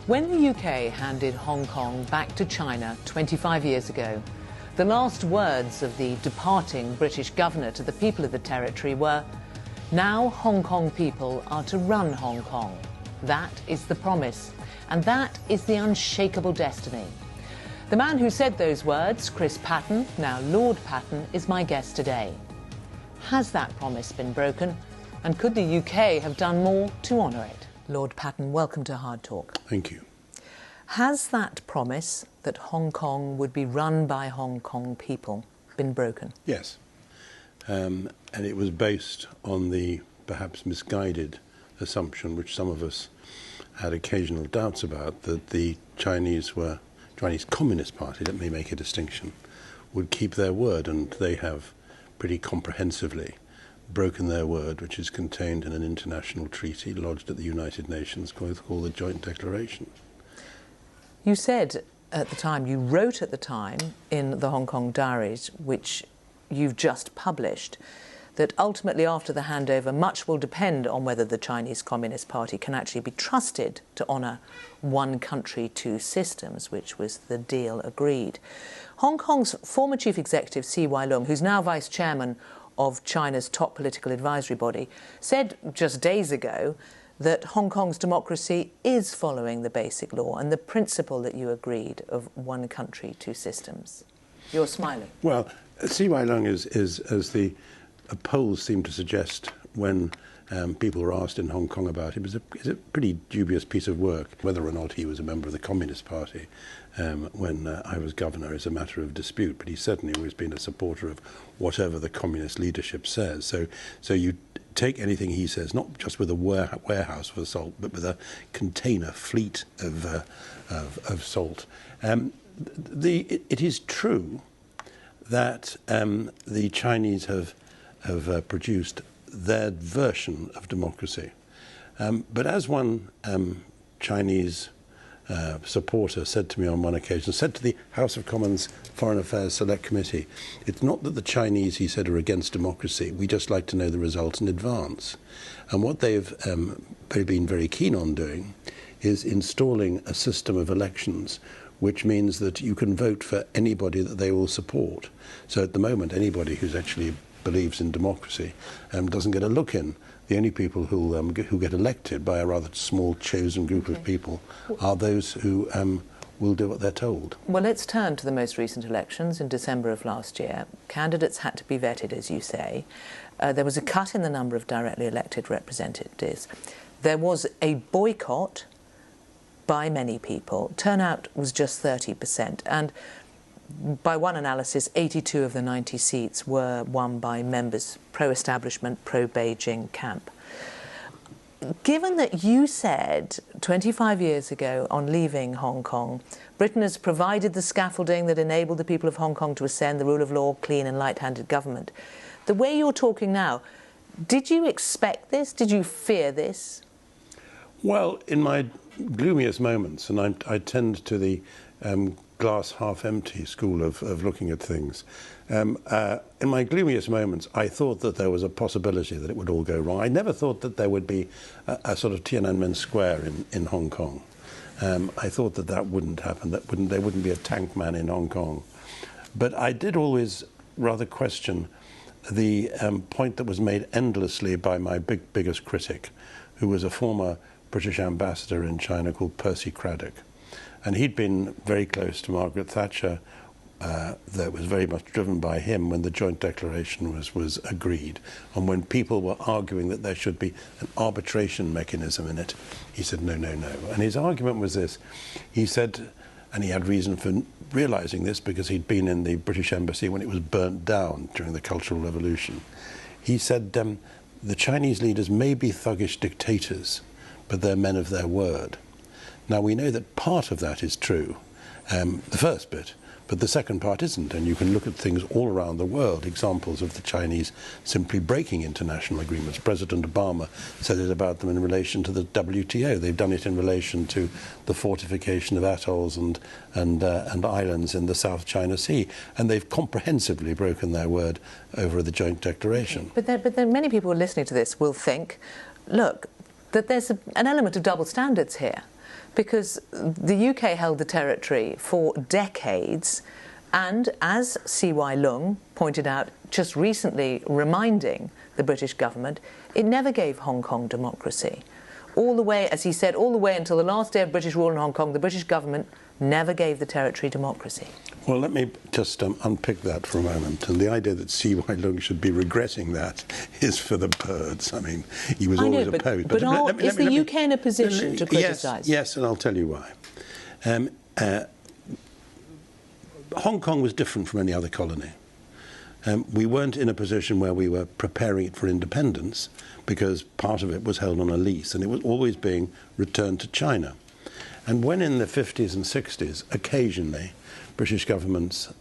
When the UK handed Hong Kong back to China 25 years ago, the last words of the departing British governor to the people of the territory were, "Now Hong Kong people are to run Hong Kong." That is the promise, and that is the unshakable destiny. The man who said those words, Chris Patten, now Lord Patten, is my guest today. Has that promise been broken, and could the UK have done more to honour it? Lord Patten, welcome to Hard Talk. Thank you. Has that promise that Hong Kong would be run by Hong Kong people been broken? Yes. And it was based on the perhaps misguided assumption, which some of us had occasional doubts about, that the Chinese Communist Party, let me make a distinction, would keep their word, and they have pretty comprehensively broken their word, which is contained in an international treaty lodged at the United Nations called the Joint Declaration. You said at the time, you wrote at the time in the Hong Kong Diaries, which you've just published, that ultimately after the handover, much will depend on whether the Chinese Communist Party can actually be trusted to honour one country, two systems, which was the deal agreed. Hong Kong's former chief executive, CY Leung, who's now vice chairman of China's top political advisory body, said just days ago that Hong Kong's democracy is following the basic law and the principle that you agreed of one country, two systems. You're smiling. Well, CY Leung is as the polls seem to suggest when people were asked in Hong Kong about it, is a pretty dubious piece of work. Whether or not he was a member of the Communist Party when I was governor is a matter of dispute, but he's certainly always been a supporter of whatever the communist leadership says. So you take anything he says, not just with a warehouse for salt, but with a container fleet of salt. It is true that the Chinese have produced their version of democracy. But as one Chinese supporter said to me on one occasion, said to the House of Commons Foreign Affairs Select Committee, it's not that the Chinese, he said, are against democracy, we just like to know the results in advance. And what they've been very keen on doing is installing a system of elections which means that you can vote for anybody that they will support. So at the moment, anybody who's actually believes in democracy doesn't get a look in. The only people who get elected by a rather small chosen group of people are those who will do what they're told. Well, let's turn to the most recent elections in December of last year. Candidates had to be vetted, as you say. There was a cut in the number of directly elected representatives. There was a boycott by many people. Turnout was just 30%, and by one analysis, 82 of the 90 seats were won by members pro-establishment, pro-Beijing camp. Given that you said 25 years ago on leaving Hong Kong, Britain has provided the scaffolding that enabled the people of Hong Kong to ascend the rule of law, clean and light-handed government, the way you're talking now, did you expect this? Did you fear this? Well, in my gloomiest moments, and I tend to the glass half-empty school of looking at things. In my gloomiest moments, I thought that there was a possibility that it would all go wrong. I never thought that there would be a sort of Tiananmen Square in Hong Kong. I thought that wouldn't happen, there wouldn't be a tank man in Hong Kong. But I did always rather question the point that was made endlessly by my biggest critic, who was a former British ambassador in China called Percy Craddock. And he'd been very close to Margaret Thatcher. That was very much driven by him when the Joint Declaration was agreed. And when people were arguing that there should be an arbitration mechanism in it, he said, no, no, no. And his argument was this. He said, and he had reason for realising this because he'd been in the British Embassy when it was burnt down during the Cultural Revolution. He said, the Chinese leaders may be thuggish dictators, but they're men of their word. Now, we know that part of that is true, the first bit, but the second part isn't. And you can look at things all around the world, examples of the Chinese simply breaking international agreements. President Obama said it about them in relation to the WTO. They've done it in relation to the fortification of atolls and islands in the South China Sea. And they've comprehensively broken their word over the Joint Declaration. But then many people listening to this will think, look, that there's an element of double standards here, because the UK held the territory for decades, and as C.Y. Leung pointed out just recently, reminding the British government, it never gave Hong Kong democracy. All the way, as he said, all the way until the last day of British rule in Hong Kong, the British government never gave the territory democracy. Well, let me just unpick that for a moment. And the idea that C.Y. Leung should be regretting that is for the birds. I mean, he was always opposed. But is the UK in a position to criticise? Yes, and I'll tell you why. Hong Kong was different from any other colony. We weren't in a position where we were preparing it for independence, because part of it was held on a lease, and it was always being returned to China. And when in the 50s and 60s, occasionally, British governments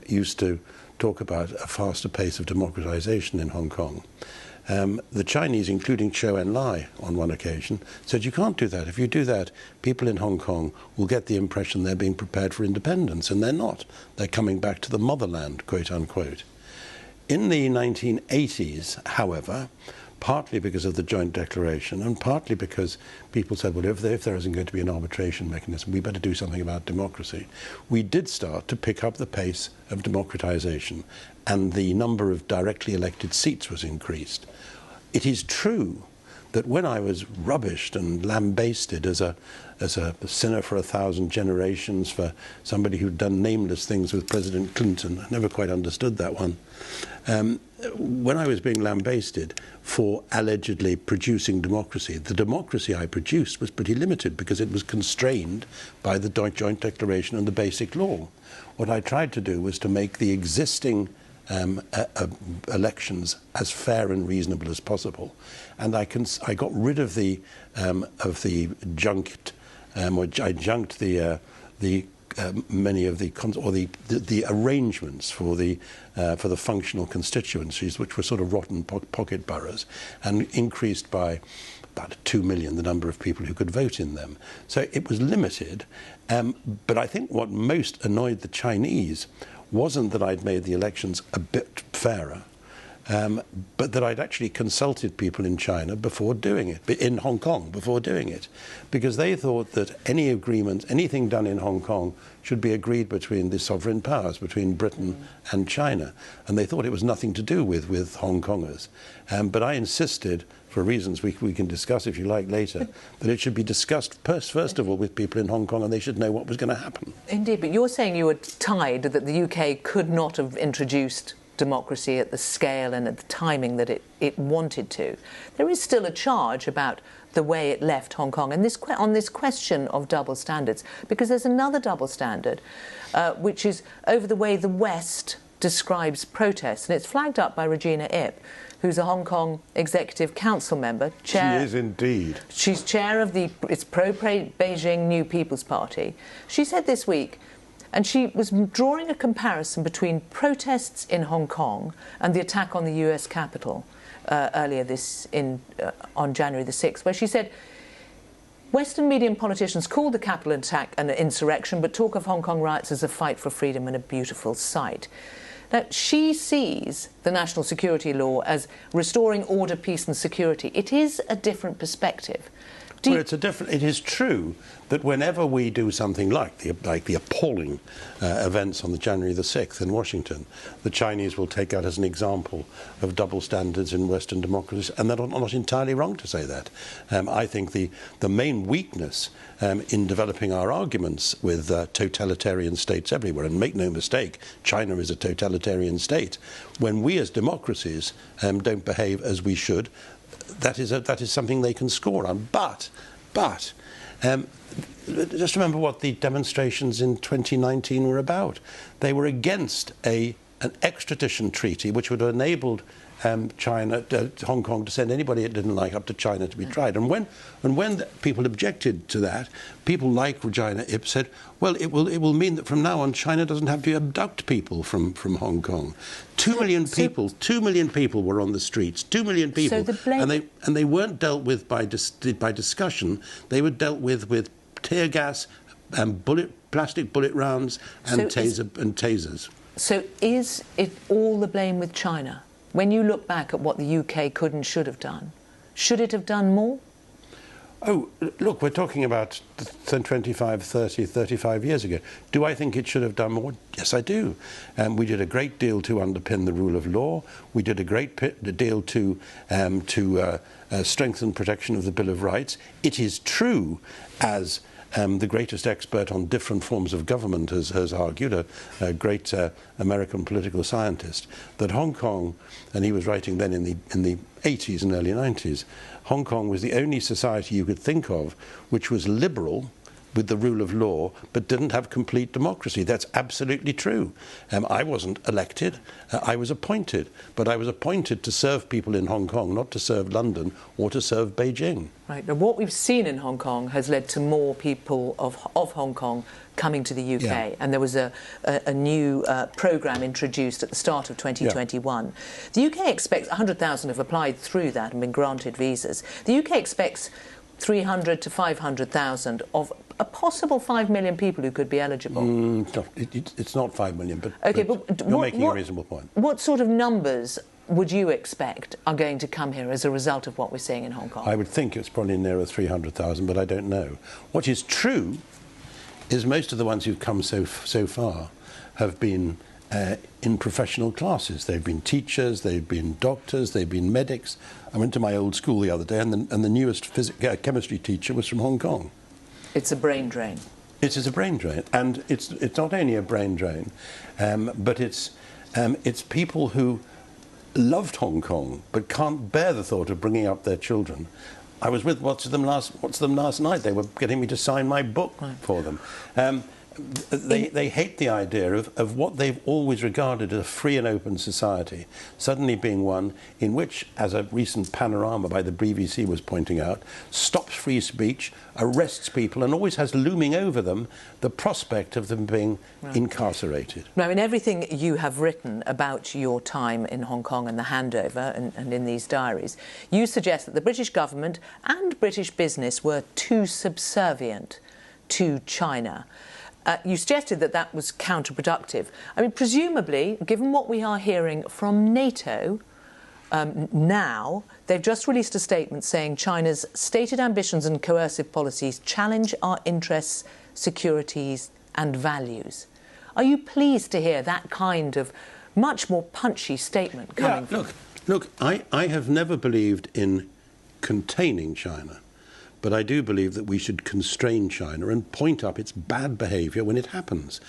used to talk about a faster pace of democratization in Hong Kong, the Chinese, including Zhou Enlai on one occasion, said, you can't do that. If you do that, people in Hong Kong will get the impression they're being prepared for independence, and they're not. They're coming back to the motherland, quote unquote. In the 1980s, however, partly because of the joint declaration and partly because people said, well, if there isn't going to be an arbitration mechanism, we better do something about democracy, we did start to pick up the pace of democratization, and the number of directly elected seats was increased. It is true that when I was rubbished and lambasted as a sinner for 1,000 generations, for somebody who'd done nameless things with President Clinton, I never quite understood that one, when I was being lambasted for allegedly producing democracy, the democracy I produced was pretty limited because it was constrained by the joint declaration and the basic law. What I tried to do was to make the existing elections as fair and reasonable as possible, and I got rid of the junked, or I junked the many of the arrangements for the functional constituencies, which were sort of rotten pocket boroughs, and increased by about 2 million the number of people who could vote in them. So it was limited, but I think what most annoyed the Chinese wasn't that I'd made the elections a bit fairer, but that I'd actually consulted people in China before doing it, in Hong Kong before doing it, because they thought that any agreement, anything done in Hong Kong should be agreed between the sovereign powers, between Britain and China, and they thought it was nothing to do with Hong Kongers. But I insisted, for reasons we can discuss if you like later, that it should be discussed first of all with people in Hong Kong, and they should know what was going to happen. Indeed, but you're saying you were tied, that the UK could not have introduced democracy at the scale and at the timing that it wanted to. There is still a charge about the way it left Hong Kong, and on this question of double standards, because there's another double standard, which is over the way the West describes protests, and it's flagged up by Regina Ip, who's a Hong Kong Executive Council member. She is indeed. She's chair of it's pro-Beijing New People's Party. She said this week, and she was drawing a comparison between protests in Hong Kong and the attack on the US Capitol earlier on January the 6th, where she said, Western media and politicians called the Capitol attack an insurrection, but talk of Hong Kong riots as a fight for freedom and a beautiful sight. Now, she sees the national security law as restoring order, peace and security. It is a different perspective. Well, it is true that whenever we do something like the appalling events on the January the 6th in Washington, the Chinese will take that as an example of double standards in Western democracies, and they're not entirely wrong to say that. I think the main weakness in developing our arguments with totalitarian states everywhere, and make no mistake, China is a totalitarian state, when we as democracies don't behave as we should, that is something they can score on. But just remember what the demonstrations in 2019 were about. They were against an extradition treaty which would have enabled Hong Kong to send anybody it didn't like up to China to be tried. And when people objected to that, people like Regina Ip said, well, it will mean that from now on China doesn't have to abduct people from Hong Kong. 2 million people were on the streets. 2 million people, and they weren't dealt with by discussion. They were dealt with tear gas and plastic bullet rounds and tasers. So is it all the blame with China? When you look back at what the UK could and should have done, should it have done more? Oh, look, we're talking about 25, 30, 35 years ago. Do I think it should have done more? Yes, I do. We did a great deal to underpin the rule of law. We did a great deal to strengthen protection of the Bill of Rights. It is true, as the greatest expert on different forms of government has argued, a great American political scientist, that Hong Kong, and he was writing then in the 80s and early 90s, Hong Kong was the only society you could think of which was liberal with the rule of law but didn't have complete democracy. That's absolutely true. I wasn't elected, I was appointed, but I was appointed to serve people in Hong Kong, not to serve London or to serve Beijing. Right. Now, what we've seen in Hong Kong has led to more people of Hong Kong coming to the UK, yeah. And there was a new programme introduced at the start of 2021. Yeah. The UK expects 100,000 have applied through that and been granted visas. The UK expects 300 to 500,000 of a possible 5 million people who could be eligible. It's not 5 million, but, okay, but you're making a reasonable point. What sort of numbers would you expect are going to come here as a result of what we're seeing in Hong Kong? I would think it's probably nearer 300,000, but I don't know. What is true is most of the ones who've come so far have been in professional classes. They've been teachers, they've been doctors, they've been medics. I went to my old school the other day, and the newest chemistry teacher was from Hong Kong. It's a brain drain. It is a brain drain, and it's not only a brain drain, but it's people who loved Hong Kong but can't bear the thought of bringing up their children. I was with lots of them last night. They were getting me to sign my book for them. They hate the idea of what they've always regarded as a free and open society suddenly being one in which, as a recent panorama by the BBC was pointing out, stops free speech, arrests people, and always has looming over them the prospect of them being incarcerated. Now, in everything you have written about your time in Hong Kong and the handover and in these diaries, you suggest that the British government and British business were too subservient to China. You suggested that that was counterproductive. I mean, presumably, given what we are hearing from NATO now, they've just released a statement saying China's stated ambitions and coercive policies challenge our interests, securities and values. Are you pleased to hear that kind of much more punchy statement coming from... Look, I have never believed in containing China. But I do believe that we should constrain China and point up its bad behaviour when it happens.